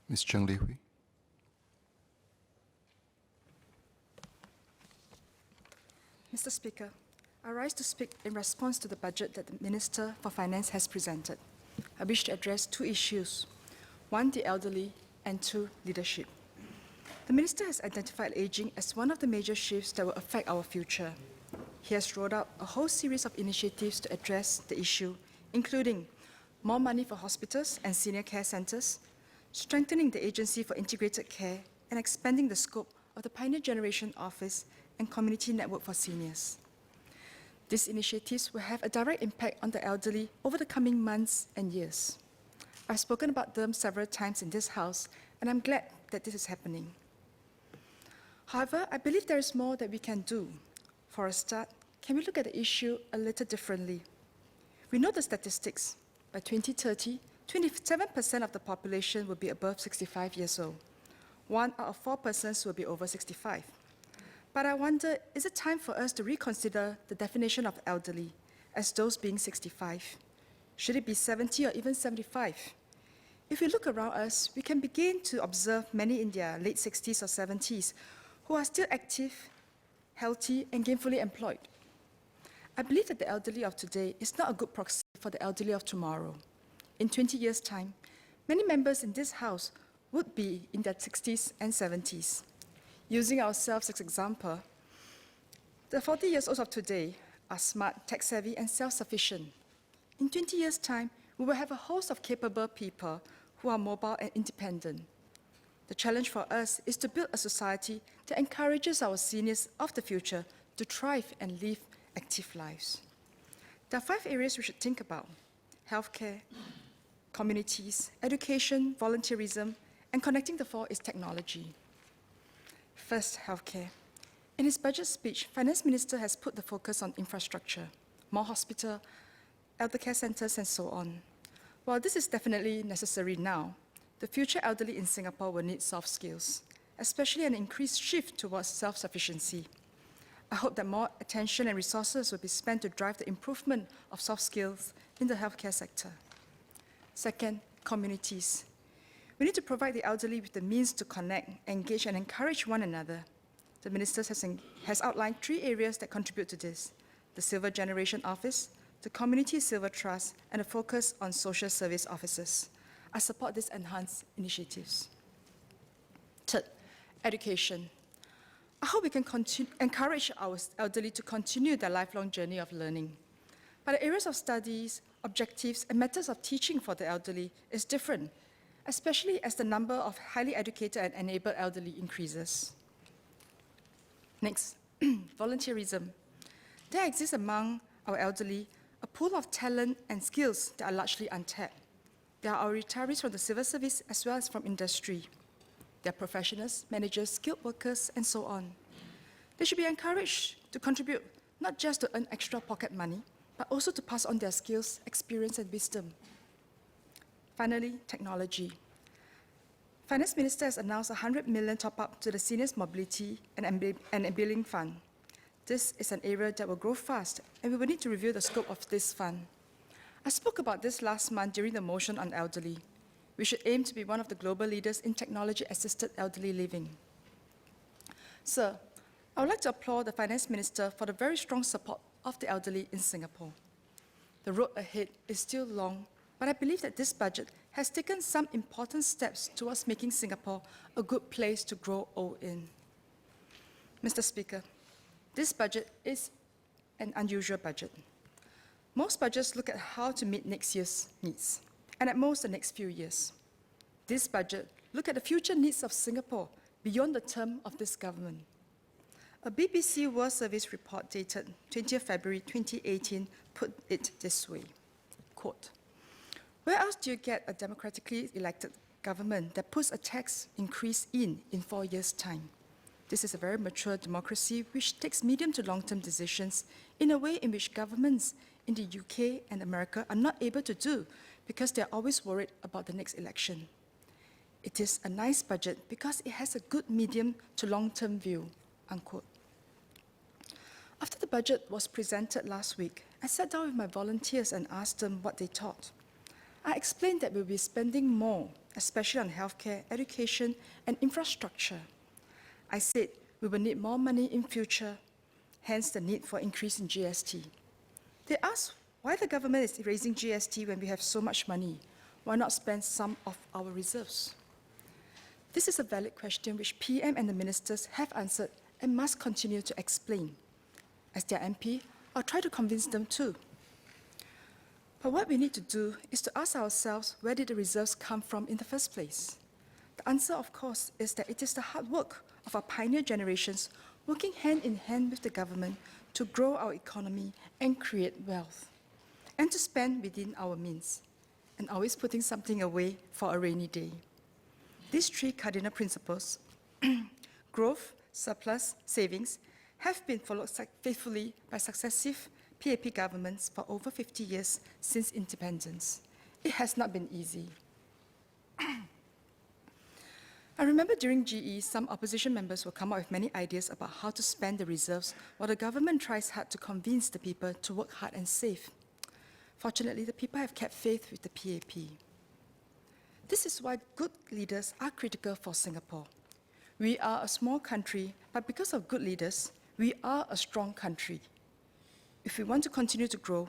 Ms. Cheng Li Hui. Mr. Speaker, I rise to speak in response to the budget that the Minister for Finance has presented. I wish to address two issues. One, the elderly, and two, leadership. The Minister has identified aging as one of the major shifts that will affect our future. He has rolled out a whole series of initiatives to address the issue, including more money for hospitals and senior care centres, strengthening the Agency for Integrated Care, and expanding the scope of the Pioneer Generation Office and Community Network for Seniors. These initiatives will have a direct impact on the elderly over the coming months and years. I've spoken about them several times in this House, and I'm glad that this is happening. However, I believe there is more that we can do. For a start, can we look at the issue a little differently? We know the statistics. By 2030, 27% of the population will be above 65 years old. 1 out of 4 persons will be over 65. But I wonder, is it time for us to reconsider the definition of elderly as those being 65? Should it be 70 or even 75? If we look around us, we can begin to observe many in their late 60s or 70s who are still active, healthy, and gainfully employed. I believe that the elderly of today is not a good proxy for the elderly of tomorrow. In 20 years' time, many members in this House would be in their 60s and 70s. Using ourselves as an example, the 40 years olds of today are smart, tech-savvy, and self-sufficient. In 20 years' time, we will have a host of capable people who are mobile and independent. The challenge for us is to build a society that encourages our seniors of the future to thrive and live active lives. There are 5 areas we should think about: healthcare, communities, education, volunteerism, and connecting the 4 is technology. First, healthcare. In his budget speech, Finance Minister has put the focus on infrastructure, more hospitals, elder care centres, and so on. While this is definitely necessary now, the future elderly in Singapore will need soft skills, especially an increased shift towards self-sufficiency. I hope that more attention and resources will be spent to drive the improvement of soft skills in the healthcare sector. Second, communities. We need to provide the elderly with the means to connect, engage, and encourage one another. The Minister has outlined 3 areas that contribute to this: the Silver Generation Office, the Community Silver Trust, and a focus on social service officers. I support these enhanced initiatives. Third, education. I hope we can encourage our elderly to continue their lifelong journey of learning. But the areas of studies, objectives, and methods of teaching for the elderly is different, especially as the number of highly educated and enabled elderly increases. Next, volunteerism. There exists among our elderly a pool of talent and skills that are largely untapped. They are our retirees from the civil service as well as from industry. They are professionals, managers, skilled workers, and so on. They should be encouraged to contribute not just to earn extra pocket money, but also to pass on their skills, experience, and wisdom. Finally, technology. Finance Minister has announced a 100 million top-up to the Seniors Mobility and Enabling Fund. This is an area that will grow fast, and we will need to review the scope of this fund. I spoke about this last month during the motion on elderly. We should aim to be one of the global leaders in technology-assisted elderly living. Sir, I would like to applaud the Finance Minister for the very strong support of the elderly in Singapore. The road ahead is still long, but I believe that this budget has taken some important steps towards making Singapore a good place to grow old in. Mr. Speaker, this budget is an unusual budget. Most budgets look at how to meet next year's needs, and at most the next few years. This budget looks at the future needs of Singapore beyond the term of this government. A BBC World Service report dated 20th February 2018 put it this way, quote, "Where else do you get a democratically elected government that puts a tax increase in 4 years' time? This is a very mature democracy which takes medium to long-term decisions in a way in which governments in the UK and America are not able to do because they are always worried about the next election. It is a nice budget because it has a good medium to long-term view," unquote. After the budget was presented last week, I sat down with my volunteers and asked them what they thought. I explained that we'll be spending more especially on healthcare, education, and infrastructure. I said we will need more money in future, hence the need for increase in GST. They asked why the government is raising GST when we have so much money. Why not spend some of our reserves? This is a valid question which PM and the ministers have answered and must continue to explain. As their MP, I'll try to convince them too. But what we need to do is to ask ourselves, where did the reserves come from in the first place? The answer, of course, is that it is the hard work of our pioneer generations working hand in hand with the government to grow our economy and create wealth, and to spend within our means, and always putting something away for a rainy day. These three cardinal principles, growth, surplus, savings, have been followed faithfully by successive PAP governments for over 50 years since independence. It has not been easy. I remember during GE, some opposition members will come up with many ideas about how to spend the reserves, while the government tries hard to convince the people to work hard and save. Fortunately, the people have kept faith with the PAP. This is why good leaders are critical for Singapore. We are a small country, but because of good leaders, we are a strong country. If we want to continue to grow,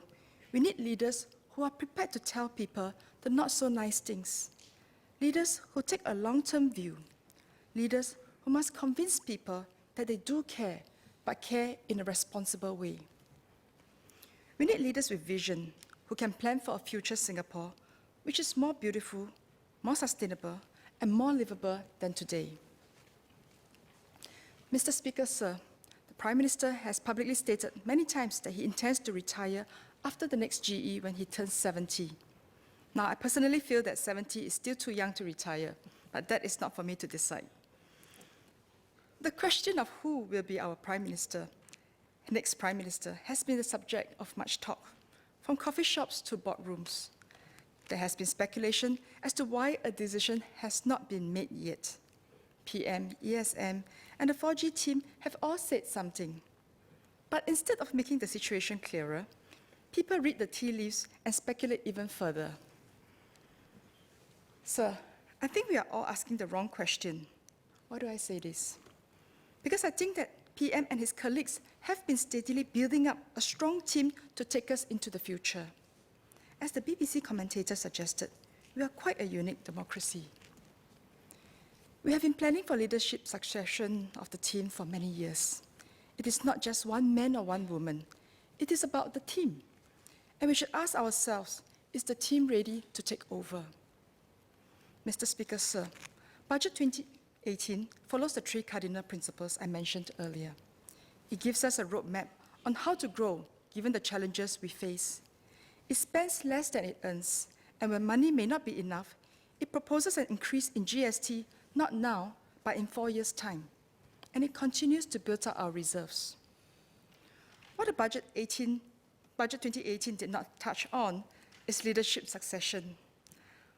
we need leaders who are prepared to tell people the not-so-nice things. Leaders who take a long-term view. Leaders who must convince people that they do care, but care in a responsible way. We need leaders with vision, who can plan for a future Singapore, which is more beautiful, more sustainable, and more livable than today. Mr. Speaker, sir, the Prime Minister has publicly stated many times that he intends to retire after the next GE when he turns 70. Now, I personally feel that 70 is still too young to retire, but that is not for me to decide. The question of who will be our Prime Minister, next Prime Minister, has been the subject of much talk, from coffee shops to boardrooms. There has been speculation as to why a decision has not been made yet. PM, ESM, and the 4G team have all said something. But instead of making the situation clearer, people read the tea leaves and speculate even further. Sir, I think we are all asking the wrong question. Why do I say this? Because I think that PM and his colleagues have been steadily building up a strong team to take us into the future. As the BBC commentator suggested, we are quite a unique democracy. We have been planning for leadership succession of the team for many years. It is not just one man or one woman. It is about the team. And we should ask ourselves, is the team ready to take over? Mr. Speaker, sir, Budget 2018 follows the three cardinal principles I mentioned earlier. It gives us a roadmap on how to grow, given the challenges we face. It spends less than it earns, and when money may not be enough, it proposes an increase in GST, not now, but in 4 years' time. And it continues to build up our reserves. What the Budget 2018 did not touch on is leadership succession.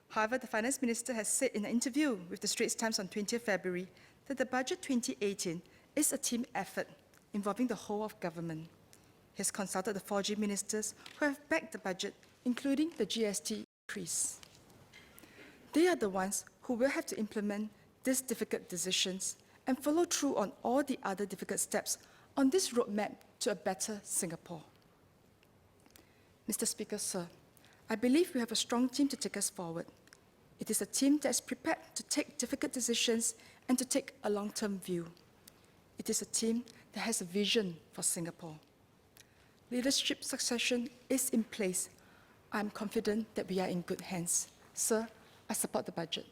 However, the Finance Minister has said in an interview with the Straits Times on 20th February that the Budget 2018 is a team effort involving the whole of government. He has consulted the 4G ministers who have backed the budget, including the GST increase. They are the ones who will have to implement these difficult decisions and follow through on all the other difficult steps on this roadmap to a better Singapore. Mr. Speaker, sir, I believe we have a strong team to take us forward. It is a team that is prepared to take difficult decisions and to take a long-term view. It is a team that has a vision for Singapore. Leadership succession is in place. I am confident that we are in good hands. Sir, I support the budget.